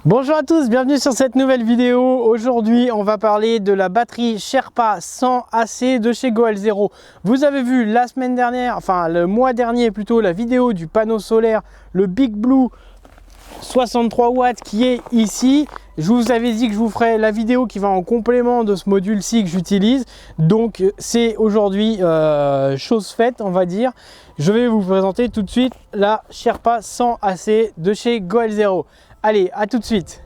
Bonjour à tous, bienvenue sur cette nouvelle vidéo. Aujourd'hui, on va parler de la batterie Sherpa 100 AC de chez Goal0. Vous avez vu la semaine dernière, enfin le mois dernier plutôt, la vidéo du panneau solaire, le Big Blue 63 watts qui est ici. Je vous avais dit que je vous ferai la vidéo qui va en complément de ce module-ci que j'utilise. Donc c'est aujourd'hui chose faite, on va dire. Je vais vous présenter tout de suite la Sherpa 100 AC de chez Goal0. Allez, à tout de suite.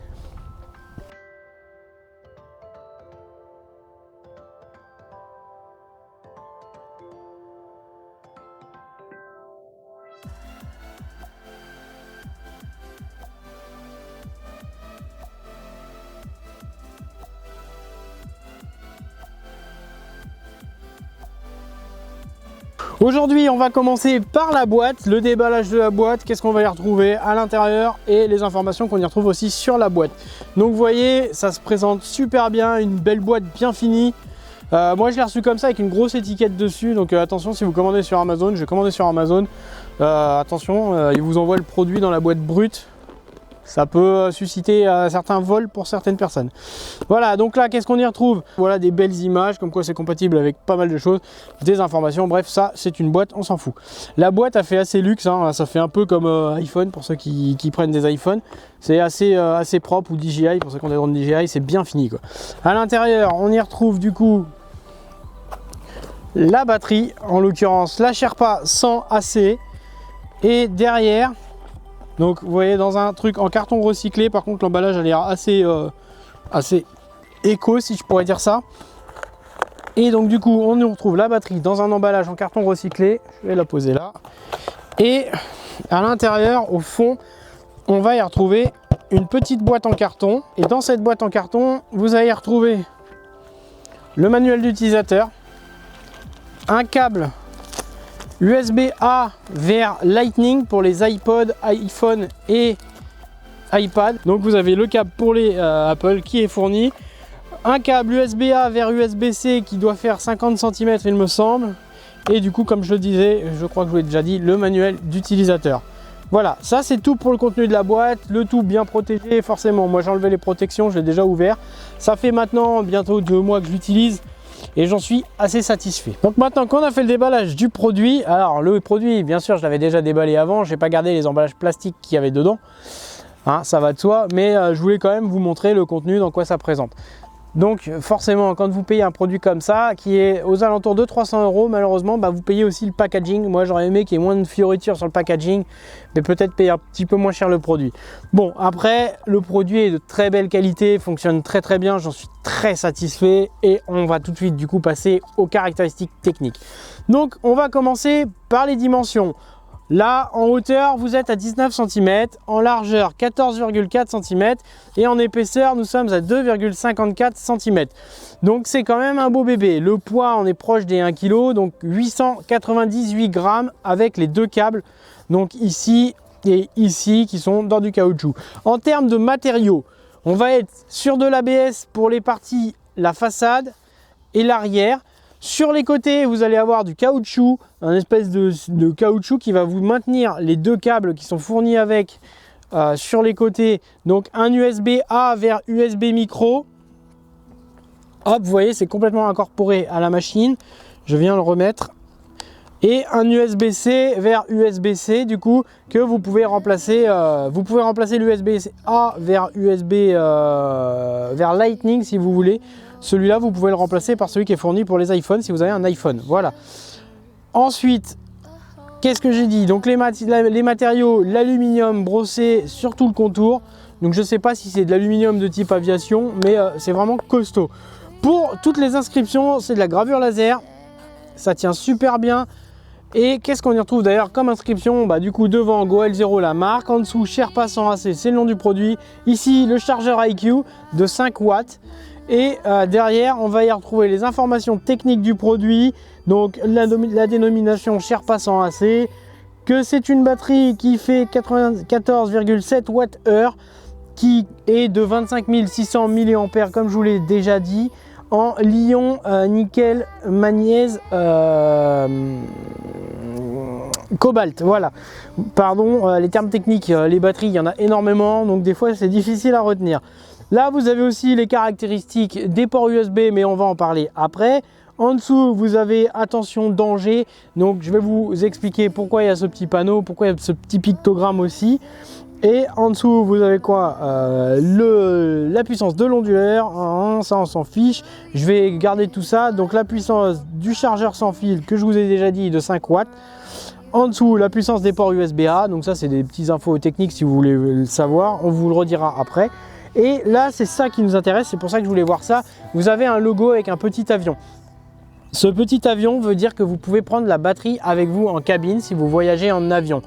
Aujourd'hui, on va commencer par la boîte, le déballage de la boîte, qu'est-ce qu'on va y retrouver à l'intérieur et les informations qu'on y retrouve aussi sur la boîte. Donc vous voyez, ça se présente super bien, une belle boîte bien finie. Moi je l'ai reçu comme ça avec une grosse étiquette dessus, donc attention si vous commandez sur Amazon, je vais commander sur Amazon. Attention, ils vous envoient le produit dans la boîte brute. Ça peut susciter certains vols pour certaines personnes. Voilà, donc là, qu'est-ce qu'on y retrouve? Voilà des belles images, comme quoi c'est compatible avec pas mal de choses, des informations, bref, ça, c'est une boîte, on s'en fout. La boîte a fait assez luxe, hein, ça fait un peu comme iPhone, pour ceux qui prennent des iPhones. C'est assez propre, ou DJI, pour ceux qui ont des drones DJI, c'est bien fini, quoi. À l'intérieur, on y retrouve du coup la batterie, en l'occurrence la Sherpa 100 AC, et derrière, donc vous voyez dans un truc en carton recyclé, par contre l'emballage a l'air assez éco si je pourrais dire ça. Et donc du coup on y retrouve la batterie dans un emballage en carton recyclé, je vais la poser là. Et à l'intérieur au fond on va y retrouver une petite boîte en carton. Et dans cette boîte en carton vous allez y retrouver le manuel d'utilisateur, un câble USB-A vers Lightning pour les iPod, iPhone et iPad. Donc vous avez le câble pour les Apple qui est fourni, un câble USB-A vers USB-C qui doit faire 50 cm il me semble, et du coup comme je le disais, je crois que je vous l'ai déjà dit, le manuel d'utilisateur. Voilà, ça c'est tout pour le contenu de la boîte, le tout bien protégé forcément. Moi j'ai enlevé les protections, je l'ai déjà ouvert. Ça fait maintenant bientôt 2 mois que je l'utilise. Et j'en suis assez satisfait. Donc maintenant qu'on a fait le déballage du produit, alors le produit bien sûr je l'avais déjà déballé avant, j'ai pas gardé les emballages plastiques qu'il y avait dedans, hein, ça va de soi, mais je voulais quand même vous montrer le contenu, dans quoi ça présente. Donc forcément quand vous payez un produit comme ça qui est aux alentours de 300 €, malheureusement vous payez aussi le packaging. Moi j'aurais aimé qu'il y ait moins de fioritures sur le packaging, mais peut-être payer un petit peu moins cher le produit. Bon, après le produit est de très belle qualité, fonctionne très bien, j'en suis très satisfait. Et on va tout de suite du coup passer aux caractéristiques techniques. Donc on va commencer par les dimensions. Là, en hauteur, vous êtes à 19 cm, en largeur 14,4 cm et en épaisseur, nous sommes à 2,54 cm. Donc c'est quand même un beau bébé. Le poids, on est proche des 1 kg, donc 898 grammes avec les deux câbles, donc ici et ici, qui sont dans du caoutchouc. En termes de matériaux, on va être sur de l'ABS pour les parties, la façade et l'arrière. Sur les côtés, vous allez avoir du caoutchouc, un espèce de caoutchouc qui va vous maintenir les deux câbles qui sont fournis avec sur les côtés. Donc un USB-A vers USB micro. Hop, vous voyez, c'est complètement incorporé à la machine. Je viens le remettre. Et un USB-C vers USB-C du coup que vous pouvez remplacer. Vous pouvez remplacer l'USB-A vers vers Lightning si vous voulez. Celui-là, vous pouvez le remplacer par celui qui est fourni pour les iPhones si vous avez un iPhone. Voilà. Ensuite, qu'est-ce que j'ai dit? Donc les matériaux, l'aluminium brossé sur tout le contour. Donc je ne sais pas si c'est de l'aluminium de type aviation, mais c'est vraiment costaud. Pour toutes les inscriptions, c'est de la gravure laser. Ça tient super bien. Et qu'est-ce qu'on y retrouve d'ailleurs comme inscription? Du coup devant Goal0 la marque, en dessous Sherpa 100 AC, c'est le nom du produit. Ici le chargeur IQ de 5 watts. Et derrière, on va y retrouver les informations techniques du produit, donc la dénomination Sherpa 100 AC, que c'est une batterie qui fait 94,7 Wh, qui est de 25 600 mAh, comme je vous l'ai déjà dit, en l'ion nickel, magnése, Cobalt, voilà. Pardon, les termes techniques, les batteries, il y en a énormément, donc des fois c'est difficile à retenir. Là, vous avez aussi les caractéristiques des ports USB, mais on va en parler après. En dessous, vous avez attention danger, donc je vais vous expliquer pourquoi il y a ce petit panneau, pourquoi il y a ce petit pictogramme aussi. Et en dessous, vous avez quoi? La puissance de l'onduleur, ça on s'en fiche. Je vais garder tout ça. Donc la puissance du chargeur sans fil que je vous ai déjà dit de 5 watts. En dessous, la puissance des ports USB-A. Donc ça, c'est des petits infos techniques si vous voulez le savoir. On vous le redira après. Et là, c'est ça qui nous intéresse. C'est pour ça que je voulais voir ça. Vous avez un logo avec un petit avion. Ce petit avion veut dire que vous pouvez prendre la batterie avec vous en cabine si vous voyagez en avion.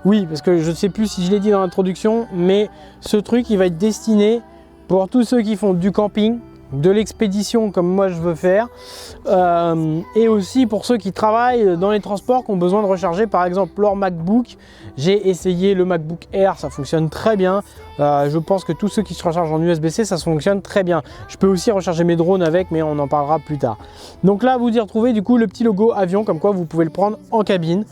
Oui, parce que je ne sais plus si je l'ai dit dans l'introduction, mais ce truc, il va être destiné pour tous ceux qui font du camping, de l'expédition comme moi je veux faire, et aussi pour ceux qui travaillent dans les transports, qui ont besoin de recharger par exemple leur MacBook. J'ai essayé le MacBook Air, ça fonctionne très bien. Je pense que tous ceux qui se rechargent en USB-C, ça fonctionne très bien. Je peux aussi recharger mes drones avec, mais on en parlera plus tard. Donc là, vous y retrouvez du coup le petit logo avion, comme quoi vous pouvez le prendre en cabine.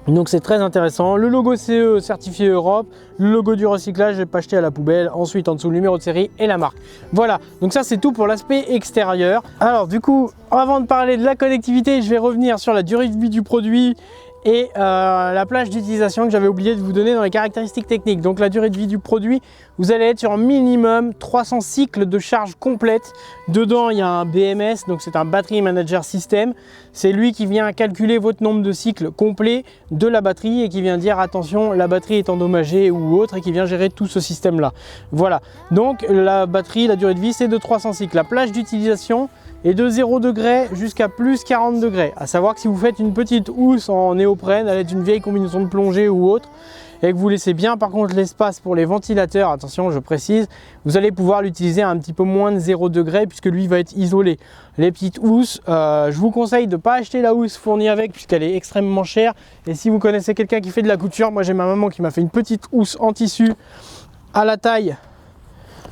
Donc c'est très intéressant. Le logo CE certifié Europe, le logo du recyclage, je vais pas jeter à la poubelle. Ensuite en dessous le numéro de série et la marque. Voilà, donc ça c'est tout pour l'aspect extérieur. Alors du coup, avant de parler de la connectivité, je vais revenir sur la durée de vie du produit et la plage d'utilisation que j'avais oublié de vous donner dans les caractéristiques techniques. Donc la durée de vie du produit, vous allez être sur un minimum 300 cycles de charge complète. Dedans, il y a un BMS, donc c'est un Battery Manager System. C'est lui qui vient calculer votre nombre de cycles complets de la batterie et qui vient dire attention, la batterie est endommagée ou autre, et qui vient gérer tout ce système-là. Voilà, donc la batterie, la durée de vie, c'est de 300 cycles. La plage d'utilisation est de 0 degré jusqu'à plus 40 degrés. À savoir que si vous faites une petite housse en néoprène, avec une vieille combinaison de plongée ou autre, et que vous laissez bien par contre l'espace pour les ventilateurs, attention je précise, vous allez pouvoir l'utiliser à un petit peu moins de 0 degré puisque lui va être isolé. Les petites housses, je vous conseille de ne pas acheter la housse fournie avec puisqu'elle est extrêmement chère. Et si vous connaissez quelqu'un qui fait de la couture, moi j'ai ma maman qui m'a fait une petite housse en tissu à la taille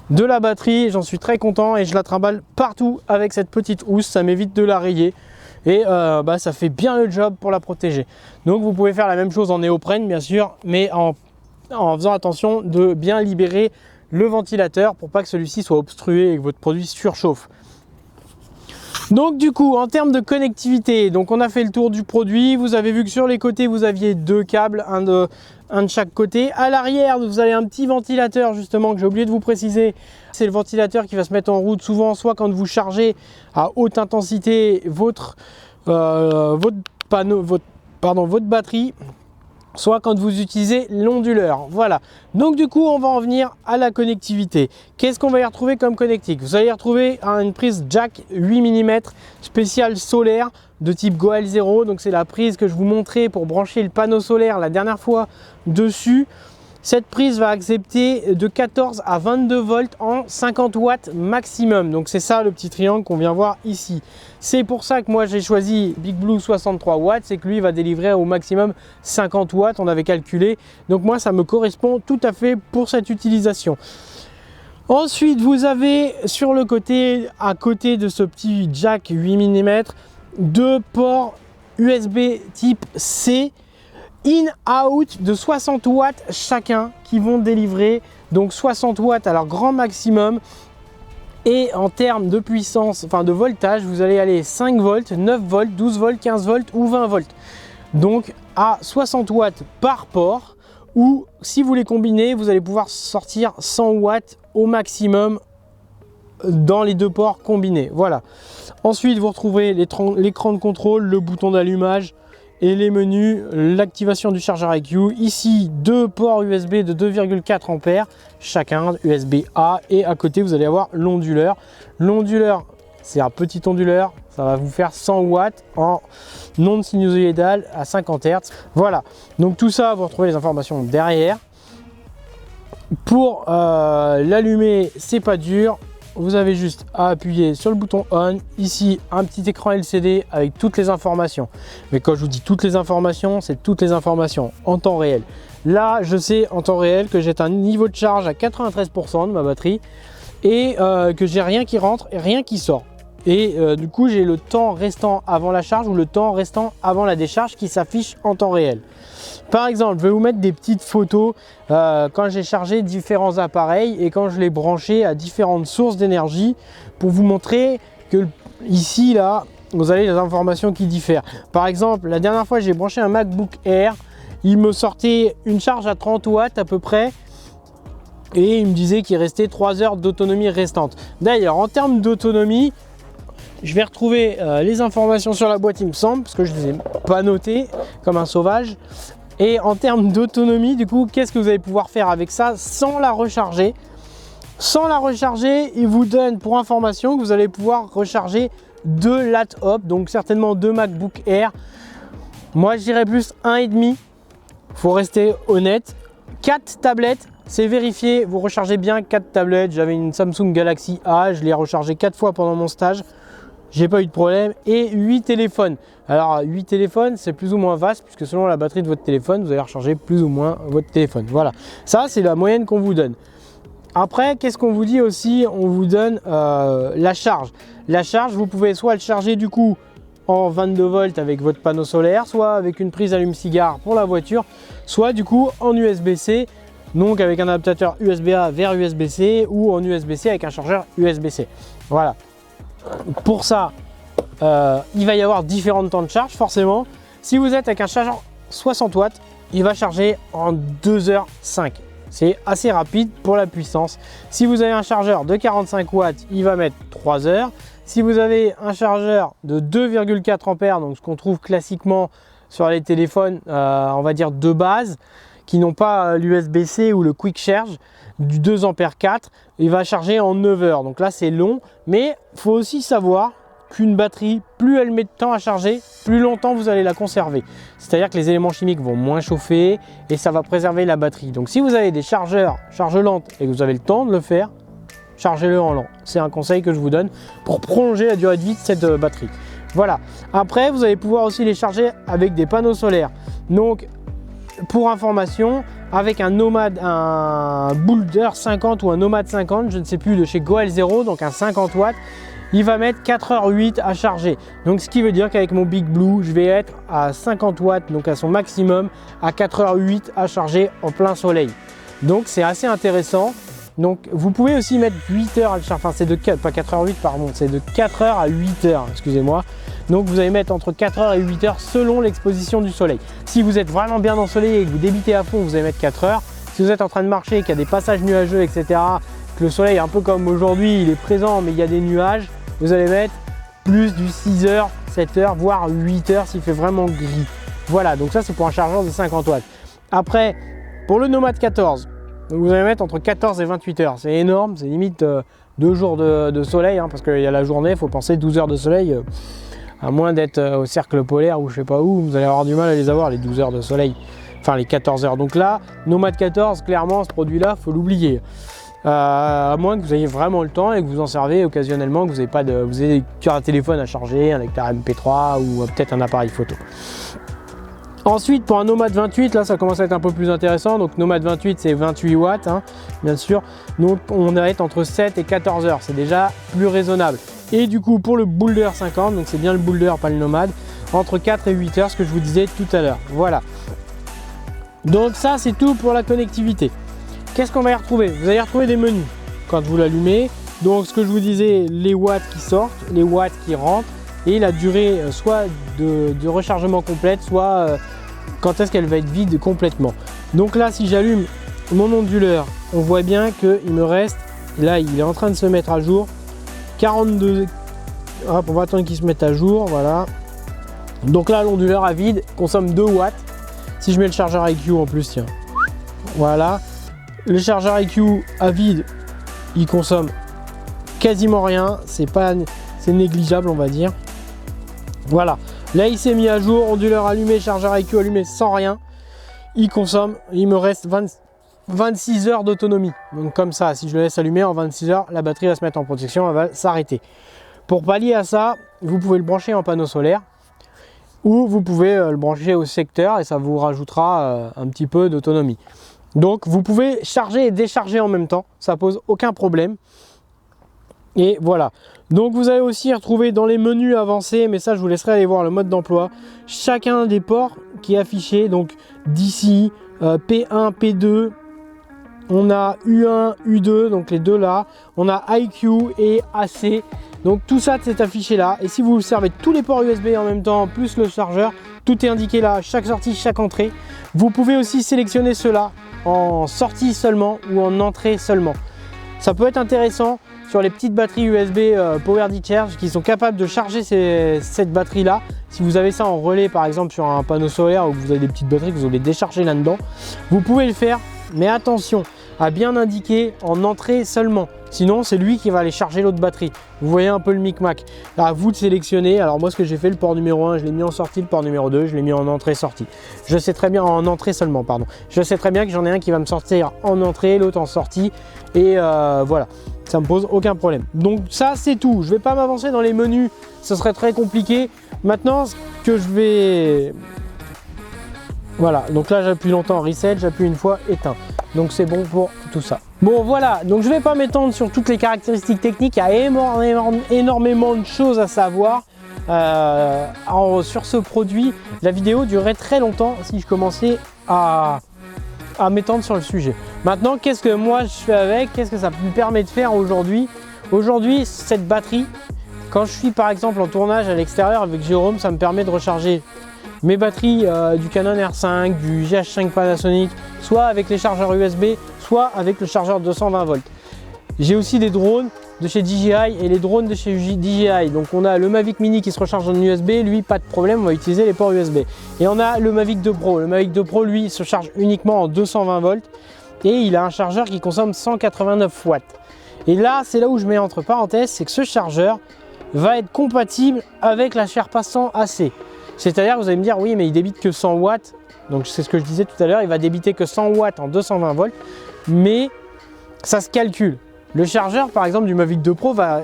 de la batterie, j'en suis très content et je la trimballe partout avec cette petite housse, ça m'évite de la rayer. Et ça fait bien le job pour la protéger. Donc vous pouvez faire la même chose en néoprène bien sûr, mais en faisant attention de bien libérer le ventilateur pour pas que celui-ci soit obstrué et que votre produit surchauffe. Donc du coup en termes de connectivité, donc on a fait le tour du produit. Vous avez vu que sur les côtés vous aviez deux câbles, un de chaque côté. À l'arrière vous avez un petit ventilateur justement que j'ai oublié de vous préciser. C'est le ventilateur qui va se mettre en route souvent soit quand vous chargez à haute intensité votre batterie, soit quand vous utilisez l'onduleur. Voilà, donc du coup on va en venir à la connectivité. Qu'est-ce qu'on va y retrouver comme connectique? Vous allez y retrouver une prise jack 8 mm spéciale solaire de type Goal 0. Donc c'est la prise que je vous montrais pour brancher le panneau solaire la dernière fois dessus. Cette prise va accepter de 14 à 22 volts en 50 watts maximum. Donc c'est ça le petit triangle qu'on vient voir ici. C'est pour ça que moi j'ai choisi Big Blue 63 watts, c'est que lui va délivrer au maximum 50 watts, on avait calculé. Donc moi ça me correspond tout à fait pour cette utilisation. Ensuite vous avez sur le côté, à côté de ce petit jack 8 mm, deux ports USB type C in-out de 60 watts chacun qui vont délivrer donc 60 watts à leur grand maximum. Et en termes de puissance, enfin de voltage, vous allez aller 5 volts, 9 volts, 12 volts, 15 volts ou 20 volts. Donc à 60 watts par port, ou si vous les combinez, vous allez pouvoir sortir 100 watts au maximum dans les deux ports combinés. Voilà. Ensuite, vous retrouvez l'écran de contrôle, le bouton d'allumage et les menus, l'activation du chargeur IQ. Ici, deux ports USB de 2,4 ampères chacun, USB A, et à côté vous allez avoir l'onduleur. L'onduleur, c'est un petit onduleur, ça va vous faire 100 watts en onde sinusoïdale à 50 Hz. Voilà, donc tout ça, vous retrouvez les informations derrière. Pour l'allumer, c'est pas dur. Vous avez juste à appuyer sur le bouton on. Ici, un petit écran LCD avec toutes les informations. Mais quand je vous dis toutes les informations, c'est toutes les informations en temps réel. Là, je sais en temps réel que j'ai un niveau de charge à 93% de ma batterie et que j'ai rien qui rentre et rien qui sort. Et du coup, j'ai le temps restant avant la charge ou le temps restant avant la décharge qui s'affiche en temps réel. Par exemple, je vais vous mettre des petites photos quand j'ai chargé différents appareils et quand je les branchais à différentes sources d'énergie pour vous montrer que ici, là, vous avez les informations qui diffèrent. Par exemple, la dernière fois, j'ai branché un MacBook Air. Il me sortait une charge à 30 watts à peu près. Et il me disait qu'il restait 3 heures d'autonomie restante. D'ailleurs, en termes d'autonomie, je vais retrouver les informations sur la boîte, il me semble, parce que je ne les ai pas notées comme un sauvage. Et en termes d'autonomie, du coup, qu'est-ce que vous allez pouvoir faire avec ça sans la recharger? Sans la recharger, il vous donne pour information que vous allez pouvoir recharger 2 laptops, donc certainement 2 MacBook Air. Moi, je dirais plus 1,5. Il faut rester honnête. 4 tablettes, c'est vérifié. Vous rechargez bien 4 tablettes. J'avais une Samsung Galaxy A, je l'ai rechargé 4 fois pendant mon stage. J'ai pas eu de problème. Et 8 téléphones. Alors 8 téléphones, c'est plus ou moins vaste puisque selon la batterie de votre téléphone, vous allez recharger plus ou moins votre téléphone. Voilà, ça c'est la moyenne qu'on vous donne. Après, qu'est-ce qu'on vous dit aussi? On vous donne la charge. La charge, vous pouvez soit le charger du coup en 22 volts avec votre panneau solaire, soit avec une prise allume-cigare pour la voiture, soit du coup en USB-C, donc avec un adaptateur USB-A vers USB-C ou en USB-C avec un chargeur USB-C. Voilà. Pour ça, il va y avoir différents temps de charge forcément. Si vous êtes avec un chargeur 60 watts, il va charger en 2h05. C'est assez rapide pour la puissance. Si vous avez un chargeur de 45 watts, il va mettre 3 heures. Si vous avez un chargeur de 2,4 ampères, donc ce qu'on trouve classiquement sur les téléphones, on va dire de base, qui n'ont pas l'USB-C ou le Quick Charge, du 2 ampères 4, il va charger en 9 heures. Donc là, c'est long, mais il faut aussi savoir qu'une batterie, plus elle met de temps à charger, plus longtemps vous allez la conserver. C'est-à-dire que les éléments chimiques vont moins chauffer et ça va préserver la batterie. Donc si vous avez des chargeurs charge lente et que vous avez le temps de le faire, chargez-le en lent. C'est un conseil que je vous donne pour prolonger la durée de vie de cette batterie. Voilà. Après, vous allez pouvoir aussi les charger avec des panneaux solaires. Donc, pour information, avec un Nomad, un Boulder 50 ou un Nomad 50, je ne sais plus, de chez Goel Zero, donc un 50 watts, il va mettre 4h08 à charger. Donc ce qui veut dire qu'avec mon Big Blue, je vais être à 50 watts, donc à son maximum, à 4h08 à charger en plein soleil. Donc c'est assez intéressant. Donc vous pouvez aussi mettre 8 heures à le charger, enfin c'est de 4, pas 4h08 pardon, c'est de 4h à 8h, excusez-moi. Donc vous allez mettre entre 4h et 8h selon l'exposition du soleil. Si vous êtes vraiment bien ensoleillé et que vous débitez à fond, vous allez mettre 4h. Si vous êtes en train de marcher, qu'il y a des passages nuageux, etc., que le soleil, un peu comme aujourd'hui, il est présent mais il y a des nuages, vous allez mettre plus du 6h, 7h, voire 8h s'il fait vraiment gris. Voilà, donc ça c'est pour un chargeur de 50 watts. Après, pour le Nomad 14, vous allez mettre entre 14 et 28 heures. C'est énorme, c'est limite 2 jours de soleil, hein, parce qu'il y a la journée, il faut penser 12 heures de soleil. À moins d'être au cercle polaire ou je sais pas où, vous allez avoir du mal à les avoir les 12 heures de soleil. Enfin les 14 heures. Donc là, Nomad 14, clairement ce produit-là, faut l'oublier. À moins que vous ayez vraiment le temps et que vous en servez occasionnellement, que vous ayez un téléphone à charger, un lecteur MP3 ou peut-être un appareil photo. Ensuite, pour un Nomad 28, là ça commence à être un peu plus intéressant. Donc Nomad 28, c'est 28 watts, hein, bien sûr. Donc on va être entre 7 et 14 heures. C'est déjà plus raisonnable. Et du coup, pour le Boulder 50, donc c'est bien le Boulder, pas le Nomad, entre 4 et 8 heures, ce que je vous disais tout à l'heure. Voilà. Donc ça, c'est tout pour la connectivité. Qu'est-ce qu'on va y retrouver? Vous allez retrouver des menus quand vous l'allumez. Donc ce que je vous disais, les watts qui sortent, les watts qui rentrent et la durée soit de rechargement complète, soit quand est-ce qu'elle va être vide complètement. Donc là, si j'allume mon onduleur, on voit bien qu'il me reste, là il est en train de se mettre à jour, 42, hop, on va attendre qu'il se mette à jour, voilà. Donc là, l'onduleur à vide consomme 2 watts. Si je mets le chargeur IQ en plus, tiens, voilà. Le chargeur IQ à vide, il consomme quasiment rien, c'est négligeable on va dire. Voilà, là il s'est mis à jour, onduleur allumé, chargeur IQ allumé sans rien. Il consomme, il me reste 26 heures d'autonomie. Donc comme ça, si je le laisse allumer en 26 heures, la batterie va se mettre en protection, elle va s'arrêter. Pour pallier à ça, vous pouvez le brancher en panneau solaire ou vous pouvez le brancher au secteur et ça vous rajoutera un petit peu d'autonomie. Donc vous pouvez charger et décharger en même temps, ça pose aucun problème. Et voilà. Donc vous allez aussi retrouver dans les menus avancés, mais ça je vous laisserai aller voir le mode d'emploi, chacun des ports qui est affiché, donc d'ici, P1, P2, on a U1, U2, donc les deux là, on a IQ et AC, donc tout ça c'est affiché là, et si vous servez tous les ports USB en même temps, plus le chargeur, tout est indiqué là, chaque sortie, chaque entrée. Vous pouvez aussi sélectionner cela en sortie seulement ou en entrée seulement. Ça peut être intéressant sur les petites batteries USB Power Discharge qui sont capables de charger cette batterie là. Si vous avez ça en relais par exemple sur un panneau solaire ou que vous avez des petites batteries que vous voulez décharger là-dedans, vous pouvez le faire, mais attention à bien indiquer en entrée seulement. Sinon c'est lui qui va aller charger l'autre batterie. Vous voyez un peu le micmac. À vous de sélectionner. Alors moi ce que j'ai fait, le port numéro 1 je l'ai mis en sortie, le port numéro 2 je l'ai mis en entrée sortie. Je sais très bien en entrée seulement, pardon. Je sais très bien que j'en ai un qui va me sortir en entrée, l'autre en sortie. Et voilà, ça me pose aucun problème. Donc ça c'est tout. Je vais pas m'avancer dans les menus, ce serait très compliqué. Maintenant ce que je vais... Voilà, donc là j'appuie longtemps reset, j'appuie une fois éteint. Donc c'est bon pour tout ça. Bon voilà, donc je ne vais pas m'étendre sur toutes les caractéristiques techniques, il y a énormément de choses à savoir sur ce produit. La vidéo durerait très longtemps si je commençais à m'étendre sur le sujet. Maintenant, qu'est-ce que moi je fais avec? Qu'est-ce que ça me permet de faire aujourd'hui? Aujourd'hui, cette batterie, quand je suis par exemple en tournage à l'extérieur avec Jérôme, ça me permet de recharger mes batteries du Canon R5, du GH5 Panasonic, soit avec les chargeurs USB, soit avec le chargeur 220 volts. J'ai aussi des drones de chez DJI et les drones de chez DJI. Donc on a le Mavic Mini qui se recharge en USB, lui pas de problème, on va utiliser les ports USB. Et on a le Mavic 2 Pro. Le Mavic 2 Pro, lui, se charge uniquement en 220 volts et il a un chargeur qui consomme 189 watts. Et là, c'est là où je mets entre parenthèses, c'est que ce chargeur va être compatible avec la Sherpa 100 AC. C'est-à-dire, vous allez me dire, oui, mais il débite que 100 watts. Donc, c'est ce que je disais tout à l'heure, il va débiter que 100 watts en 220 volts. Mais ça se calcule. Le chargeur, par exemple, du Mavic 2 Pro va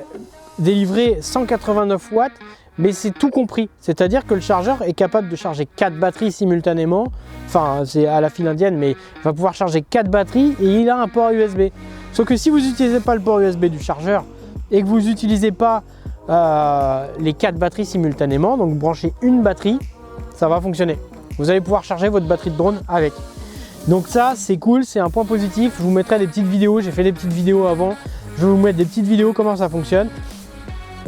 délivrer 189 watts, mais c'est tout compris. C'est-à-dire que le chargeur est capable de charger 4 batteries simultanément. Enfin, c'est à la file indienne, mais il va pouvoir charger 4 batteries et il a un port USB. Sauf que si vous n'utilisez pas le port USB du chargeur et que vous n'utilisez pas les 4 batteries simultanément, donc branchez une batterie, ça va fonctionner. Vous allez pouvoir charger votre batterie de drone avec. Donc ça c'est cool, c'est un point positif. Je vous mettrai des petites vidéos, j'ai fait des petites vidéos avant, je vais vous mettre des petites vidéos comment ça fonctionne.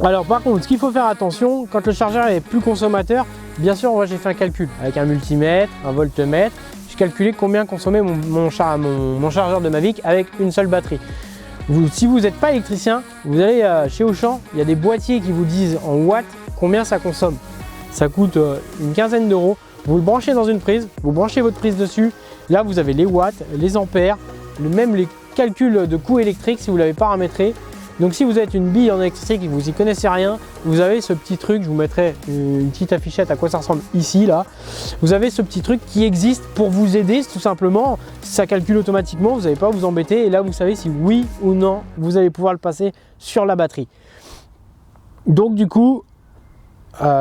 Alors par contre, ce qu'il faut faire attention, quand le chargeur est plus consommateur, bien sûr moi j'ai fait un calcul avec un multimètre, un voltmètre, j'ai calculé combien consommait mon chargeur de Mavic avec une seule batterie. Si vous n'êtes pas électricien, vous allez chez Auchan, il y a des boîtiers qui vous disent en watts combien ça consomme. Ça coûte une quinzaine d'euros. Vous le branchez dans une prise, vous branchez votre prise dessus. Là, vous avez les watts, les ampères, même les calculs de coût électrique si vous ne l'avez paramétré. Donc si vous êtes une bille en électricité et que vous n'y connaissez rien, vous avez ce petit truc, je vous mettrai une petite affichette à quoi ça ressemble ici, là. Vous avez ce petit truc qui existe pour vous aider tout simplement. Ça calcule automatiquement, vous n'allez pas vous embêter et là vous savez si oui ou non vous allez pouvoir le passer sur la batterie. Donc du coup,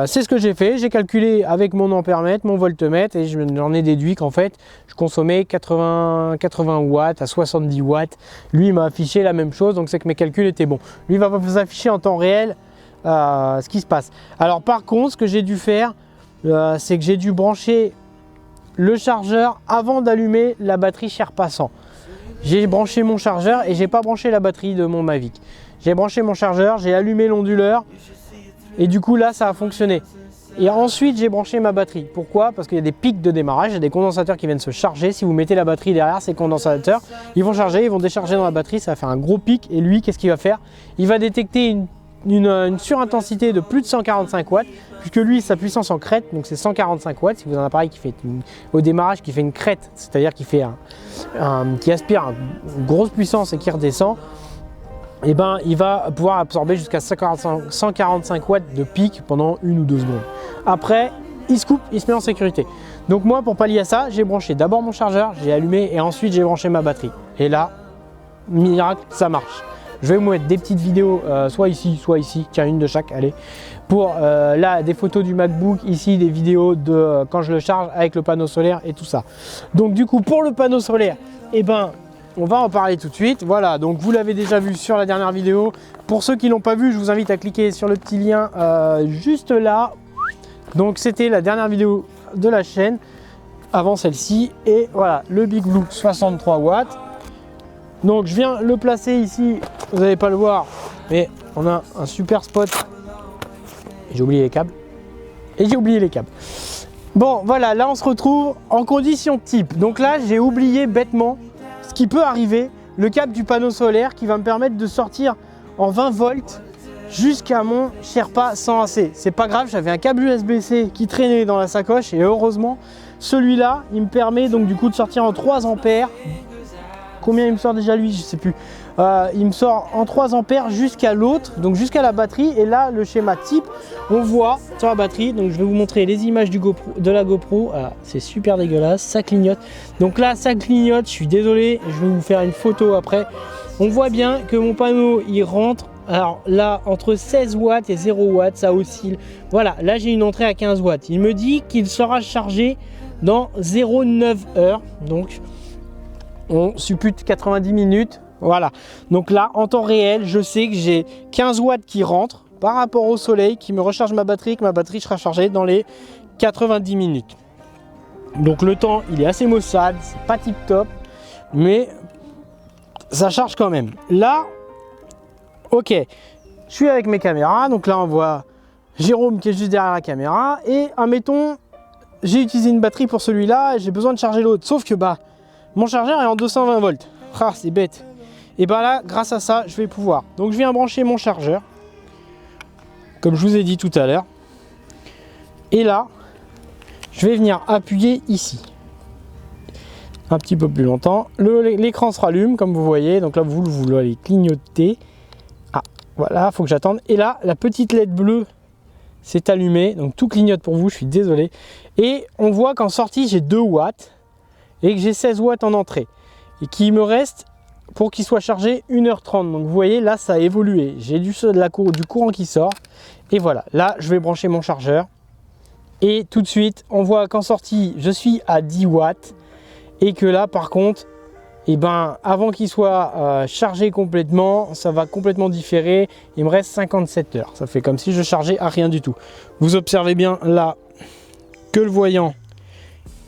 c'est ce que j'ai fait, j'ai calculé avec mon ampèremètre, mon voltmètre et j'en ai déduit qu'en fait je consommais 80 watts à 70 watts. Lui il m'a affiché la même chose, donc c'est que mes calculs étaient bons. Lui il va vous afficher en temps réel ce qui se passe. Alors par contre ce que j'ai dû faire, c'est que j'ai dû brancher le chargeur avant d'allumer la batterie Sherpa 100. J'ai branché mon chargeur et j'ai pas branché la batterie de mon Mavic. J'ai branché mon chargeur, j'ai allumé l'onduleur. Et du coup là ça a fonctionné. Et ensuite j'ai branché ma batterie. Pourquoi? Parce qu'il y a des pics de démarrage, il y a des condensateurs qui viennent se charger. Si vous mettez la batterie derrière ces condensateurs, ils vont charger, ils vont décharger dans la batterie, ça va faire un gros pic. Et lui, qu'est-ce qu'il va faire? Il va détecter une surintensité de plus de 145 watts, puisque lui sa puissance en crête, donc c'est 145 watts. Si vous avez un appareil qui fait au démarrage qui fait une crête, c'est-à-dire qui fait qui aspire une grosse puissance et qui redescend, et ben, il va pouvoir absorber jusqu'à 145 watts de pic pendant 1 ou 2 secondes. Après, il se coupe, il se met en sécurité. Donc moi, pour pallier à ça, j'ai branché d'abord mon chargeur, j'ai allumé et ensuite j'ai branché ma batterie. Et là, miracle, ça marche. Je vais vous mettre des petites vidéos, soit ici, tiens une de chaque, allez. Pour là, des photos du MacBook, ici des vidéos de quand je le charge avec le panneau solaire et tout ça. Donc du coup, pour le panneau solaire, eh ben, on va en parler tout de suite. Voilà, donc vous l'avez déjà vu sur la dernière vidéo. Pour ceux qui l'ont pas vu, je vous invite à cliquer sur le petit lien juste là. Donc c'était la dernière vidéo de la chaîne avant celle-ci. Et voilà, le Big Blue 63 watts. Donc je viens le placer ici, vous n'allez pas le voir, mais on a un super spot. J'ai oublié les câbles. Et j'ai oublié les câbles. Bon voilà, là on se retrouve en condition type. Donc là j'ai oublié bêtement, ce qui peut arriver, le câble du panneau solaire qui va me permettre de sortir en 20 volts jusqu'à mon Sherpa 100 AC. C'est pas grave, j'avais un câble USB-C qui traînait dans la sacoche et heureusement celui-là il me permet donc du coup de sortir en 3 ampères. Combien il me sort déjà lui, je sais plus. Il me sort en 3 ampères jusqu'à l'autre, donc jusqu'à la batterie. Et là, le schéma type, on voit sur la batterie. Donc je vais vous montrer les images de la GoPro. C'est super dégueulasse, ça clignote. Donc là, ça clignote, je suis désolé, je vais vous faire une photo après. On voit bien que mon panneau, il rentre. Alors là, entre 16 watts et 0 watts, ça oscille. Voilà, là j'ai une entrée à 15 watts. Il me dit qu'il sera chargé dans 0,9 heures. Donc on suppute 90 minutes, voilà. Donc là, en temps réel, je sais que j'ai 15 watts qui rentrent par rapport au soleil, qui me recharge ma batterie, que ma batterie sera chargée dans les 90 minutes. Donc le temps, il est assez maussade, c'est pas tip top, mais ça charge quand même. Là, ok, je suis avec mes caméras, donc là on voit Jérôme qui est juste derrière la caméra, et admettons, j'ai utilisé une batterie pour celui-là, et j'ai besoin de charger l'autre, sauf que bah, mon chargeur est en 220 volts. Ah, c'est bête. Et bien là, grâce à ça, je vais pouvoir. Donc je viens brancher mon chargeur, comme je vous ai dit tout à l'heure. Et là, je vais venir appuyer ici. Un petit peu plus longtemps. L'écran se rallume, comme vous voyez. Donc là, vous allez clignoter. Ah, voilà, il faut que j'attende. Et là, la petite LED bleue s'est allumée. Donc tout clignote pour vous, je suis désolé. Et on voit qu'en sortie, j'ai 2 watts. Et que j'ai 16 watts en entrée et qu'il me reste pour qu'il soit chargé 1h30. Donc vous voyez là ça a évolué, j'ai du courant qui sort et voilà, là je vais brancher mon chargeur et tout de suite on voit qu'en sortie je suis à 10 watts et que là par contre et ben avant qu'il soit chargé complètement, ça va complètement différer, il me reste 57 heures, ça fait comme si je chargeais à rien du tout. Vous observez bien là que le voyant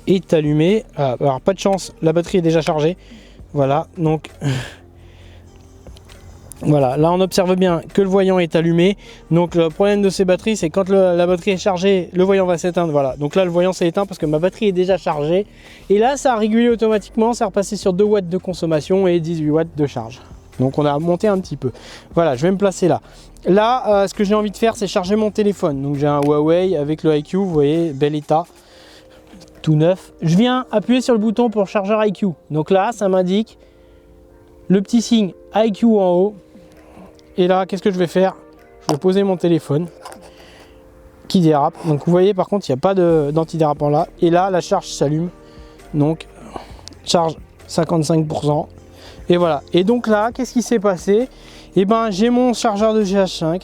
est allumé. Alors pas de chance, la batterie est déjà chargée. Voilà, donc voilà, là on observe bien que le voyant est allumé. Donc le problème de ces batteries, c'est quand la batterie est chargée, le voyant va s'éteindre. Voilà, donc là le voyant s'est éteint parce que ma batterie est déjà chargée. Et là ça a régulé automatiquement, ça a repassé sur 2 watts de consommation et 18 watts de charge. Donc on a monté un petit peu. Voilà, je vais me placer là. Là, ce que j'ai envie de faire, c'est charger mon téléphone. Donc j'ai un Huawei avec le iQOO, vous voyez, bel état. Tout neuf. Je viens appuyer sur le bouton pour chargeur iQOO. Donc là, ça m'indique le petit signe iQOO en haut. Et là, qu'est-ce que je vais faire? Je vais poser mon téléphone qui dérape. Donc vous voyez, par contre, il n'y a pas d'antidérapant là. Et là, la charge s'allume. Donc, charge 55%. Et voilà. Et donc là, qu'est-ce qui s'est passé? Et ben, j'ai mon chargeur de GH5.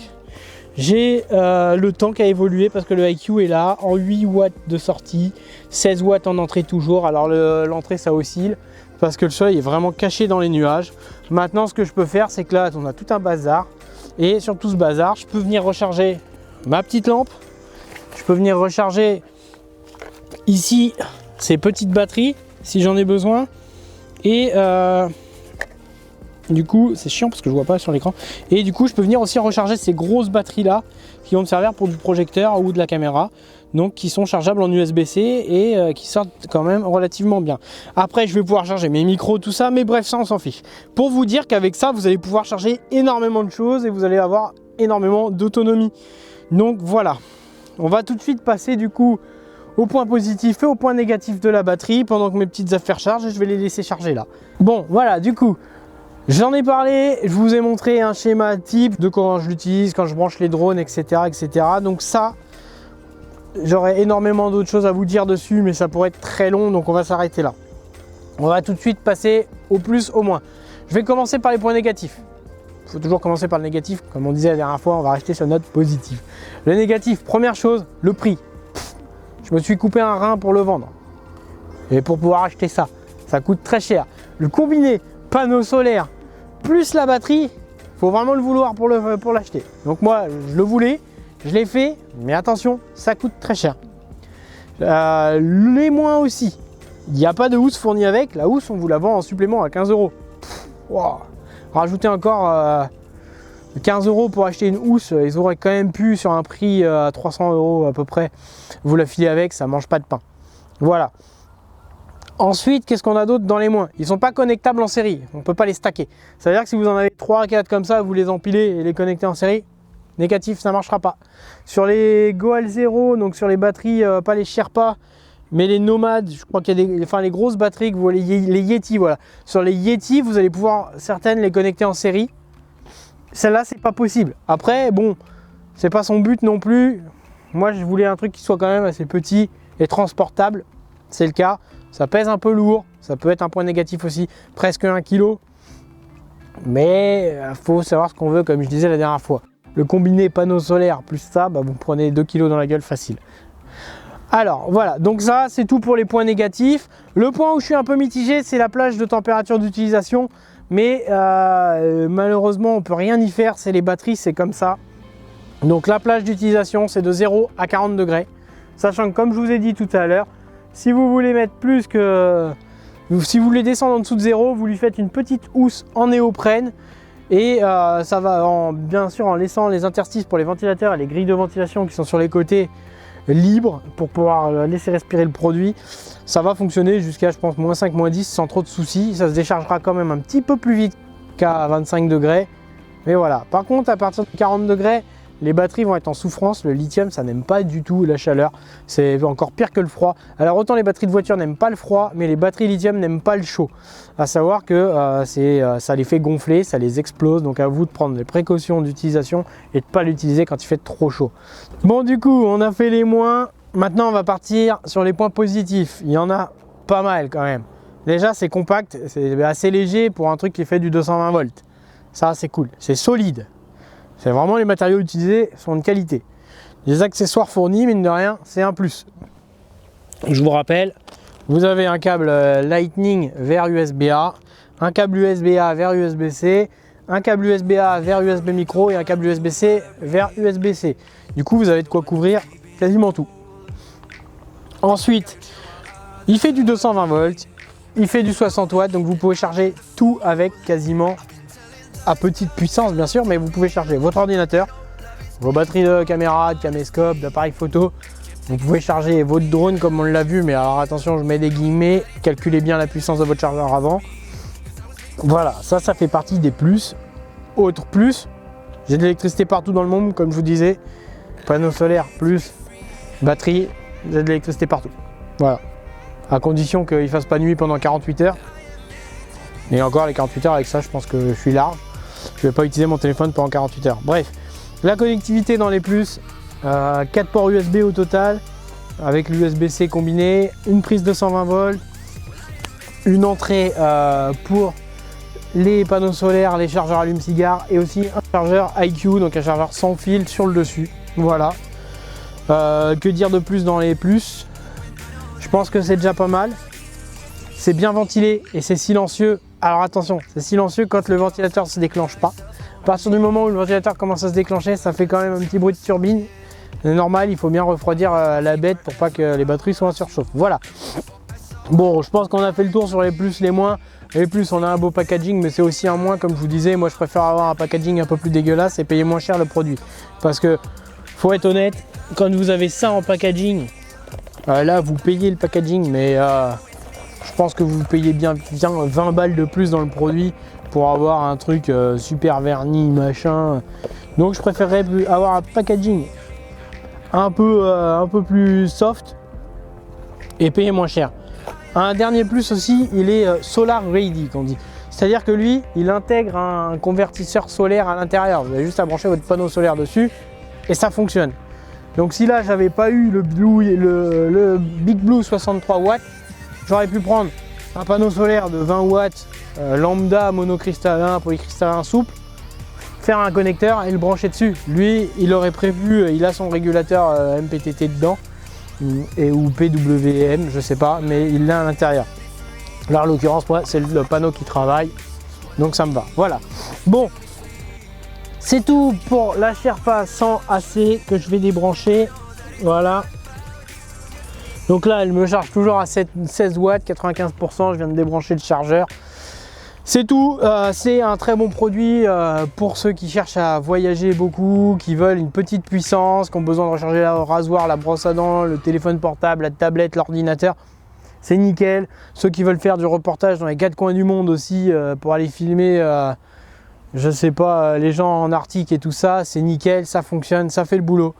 J'ai le temps qui a évolué parce que le iQOO est là en 8 watts de sortie, 16 watts en entrée toujours. Alors l'entrée ça oscille parce que le soleil est vraiment caché dans les nuages. Maintenant ce que je peux faire, c'est que là on a tout un bazar et sur tout ce bazar je peux venir recharger ma petite lampe, je peux venir recharger ici ces petites batteries si j'en ai besoin et du coup c'est chiant parce que je vois pas sur l'écran, et du coup je peux venir aussi recharger ces grosses batteries là qui vont me servir pour du projecteur ou de la caméra, donc qui sont chargeables en USB-C et qui sortent quand même relativement bien. Après je vais pouvoir charger mes micros, tout ça, mais bref, ça on s'en fiche. Pour vous dire qu'avec ça vous allez pouvoir charger énormément de choses et vous allez avoir énormément d'autonomie. Donc voilà, on va tout de suite passer du coup au point positif et au point négatif de la batterie pendant que mes petites affaires chargent, et je vais les laisser charger là. Bon voilà, du coup j'en ai parlé, je vous ai montré un schéma type de comment je l'utilise, quand je branche les drones, etc. etc. Donc ça, j'aurais énormément d'autres choses à vous dire dessus, mais ça pourrait être très long, donc on va s'arrêter là. On va tout de suite passer au plus, au moins. Je vais commencer par les points négatifs. Il faut toujours commencer par le négatif, comme on disait la dernière fois, on va rester sur notre positif. Le négatif, première chose, le prix. Je me suis coupé un rein pour le vendre. Et pour pouvoir acheter ça, ça coûte très cher. Le combiné panneau solaire plus la batterie, faut vraiment le vouloir pour l'acheter. Donc moi, je le voulais, je l'ai fait, mais attention, ça coûte très cher. Les moins aussi, il n'y a pas de housse fournie avec. La housse, on vous la vend en supplément à 15 €. Wow. Rajouter encore 15 € pour acheter une housse, ils auraient quand même pu, sur un prix à 300 € à peu près, vous la filer avec, ça mange pas de pain. Voilà. Ensuite, qu'est-ce qu'on a d'autre dans les moins? Ils ne sont pas connectables en série, on ne peut pas les stacker. Ça veut dire que si vous en avez 3 à 4 comme ça, vous les empilez et les connectez en série, négatif, ça ne marchera pas. Sur les Goal Zero, donc sur les batteries, pas les Sherpa, mais les Nomades, je crois qu'il y a les grosses batteries que vous voyez, les Yeti, voilà. Sur les Yeti, vous allez pouvoir certaines les connecter en série. Celle-là, c'est pas possible. Après, bon, c'est pas son but non plus. Moi, je voulais un truc qui soit quand même assez petit et transportable. C'est le cas. Ça pèse un peu lourd. Ça peut être un point négatif aussi, presque 1 kg. Mais il faut savoir ce qu'on veut, comme je disais la dernière fois. Le combiné panneau solaire plus ça, bah, vous prenez 2 kg dans la gueule facile. Alors voilà, donc ça c'est tout pour les points négatifs. Le point où je suis un peu mitigé, c'est la plage de température d'utilisation. Mais malheureusement, on ne peut rien y faire, c'est les batteries, c'est comme ça. Donc la plage d'utilisation, c'est de 0 à 40 degrés. Sachant que comme je vous ai dit tout à l'heure, si vous voulez mettre plus que... Si vous voulez descendre en dessous de 0, vous lui faites une petite housse en néoprène. Et ça va, bien sûr, en laissant les interstices pour les ventilateurs et les grilles de ventilation qui sont sur les côtés libres pour pouvoir laisser respirer le produit. Ça va fonctionner jusqu'à, je pense, -5, -10 sans trop de soucis. Ça se déchargera quand même un petit peu plus vite qu'à 25 degrés. Mais voilà. Par contre, à partir de 40 degrés, les batteries vont être en souffrance. Le lithium, ça n'aime pas du tout la chaleur. C'est encore pire que le froid. Alors autant les batteries de voiture n'aiment pas le froid, mais les batteries lithium n'aiment pas le chaud. À savoir que ça les fait gonfler, ça les explose. Donc à vous de prendre les précautions d'utilisation et de ne pas l'utiliser quand il fait trop chaud. Bon, du coup, on a fait les moins. Maintenant, on va partir sur les points positifs. Il y en a pas mal quand même. Déjà, c'est compact, c'est assez léger pour un truc qui fait du 220 volts. Ça, c'est cool. C'est solide. C'est vraiment les matériaux utilisés sont de qualité. Les accessoires fournis, mine de rien, c'est un plus. Je vous rappelle, vous avez un câble Lightning vers USB-A, un câble USB-A vers USB-C, un câble USB-A vers USB micro et un câble USB-C vers USB-C. Du coup, vous avez de quoi couvrir quasiment tout. Ensuite, il fait du 220 volts, il fait du 60 watts, donc vous pouvez charger tout avec quasiment, à petite puissance bien sûr, mais vous pouvez charger votre ordinateur, vos batteries de caméra, de caméscope, d'appareil photo. Vous pouvez charger votre drone comme on l'a vu, mais alors attention, je mets des guillemets, calculez bien la puissance de votre chargeur avant. Voilà, ça fait partie des plus. Autre plus, j'ai de l'électricité partout dans le monde, comme je vous disais. Panneau solaire plus batterie, j'ai de l'électricité partout. Voilà, à condition qu'il ne fasse pas nuit pendant 48 heures. Et encore les 48 heures avec ça, je pense que je suis large. Je ne vais pas utiliser mon téléphone pendant 48 heures. Bref, la connectivité dans les plus, 4 ports USB au total, avec l'USB-C combiné, une prise de 120 volts, une entrée pour les panneaux solaires, les chargeurs allume-cigare et aussi un chargeur IQ, donc un chargeur sans fil sur le dessus. Voilà. Que dire de plus dans les plus? Je pense que c'est déjà pas mal. C'est bien ventilé et c'est silencieux. Alors attention, c'est silencieux quand le ventilateur ne se déclenche pas. À partir du moment où le ventilateur commence à se déclencher, ça fait quand même un petit bruit de turbine. C'est normal, il faut bien refroidir la bête pour pas que les batteries soient en surchauffe. Voilà. Bon, je pense qu'on a fait le tour sur les plus, les moins. Les plus, on a un beau packaging, mais c'est aussi un moins, comme je vous disais. Moi, je préfère avoir un packaging un peu plus dégueulasse et payer moins cher le produit. Parce que, faut être honnête, quand vous avez ça en packaging, là, vous payez le packaging, mais je pense que vous payez bien 20 balles de plus dans le produit pour avoir un truc super verni, machin. Donc, je préférerais avoir un packaging un peu plus soft et payer moins cher. Un dernier plus aussi, il est solar ready qu'on dit. C'est-à-dire que lui, il intègre un convertisseur solaire à l'intérieur. Vous avez juste à brancher votre panneau solaire dessus et ça fonctionne. Donc si là, j'avais pas eu le Big Blue 63 watts, j'aurais pu prendre un panneau solaire de 20 watts lambda monocristallin, polycristallin souple, faire un connecteur et le brancher dessus. Lui, il aurait prévu, il a son régulateur MPTT dedans, ou PWM, je sais pas, mais il l'a à l'intérieur. Là, en l'occurrence, moi, c'est le panneau qui travaille. Donc ça me va, voilà. Bon, c'est tout pour la Sherpa 100 AC que je vais débrancher. Voilà. Donc là, elle me charge toujours à 16 watts, 95%. Je viens de débrancher le chargeur. C'est tout. C'est un très bon produit pour ceux qui cherchent à voyager beaucoup, qui veulent une petite puissance, qui ont besoin de recharger le rasoir, la brosse à dents, le téléphone portable, la tablette, l'ordinateur. C'est nickel. Ceux qui veulent faire du reportage dans les quatre coins du monde aussi pour aller filmer, je sais pas, les gens en Arctique et tout ça, c'est nickel, ça fonctionne, ça fait le boulot.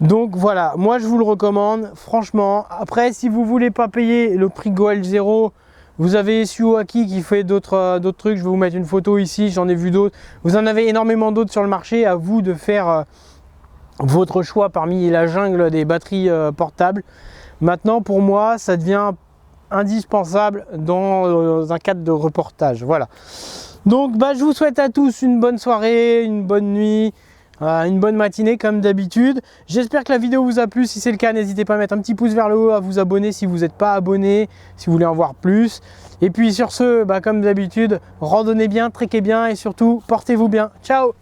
Donc voilà, moi je vous le recommande, franchement. Après, si vous voulez pas payer le prix Goel Zero, vous avez Suoaki qui fait d'autres trucs. Je vais vous mettre une photo ici, j'en ai vu d'autres. Vous en avez énormément d'autres sur le marché, à vous de faire votre choix parmi la jungle des batteries portables. Maintenant, pour moi, ça devient indispensable dans un cadre de reportage. Voilà. Donc, je vous souhaite à tous une bonne soirée, une bonne nuit. Une bonne matinée comme d'habitude. J'espère que la vidéo vous a plu. Si c'est le cas, n'hésitez pas à mettre un petit pouce vers le haut, à vous abonner si vous n'êtes pas abonné, si vous voulez en voir plus. Et puis sur ce, comme d'habitude, randonnez bien, trekkez bien et surtout, portez-vous bien. Ciao!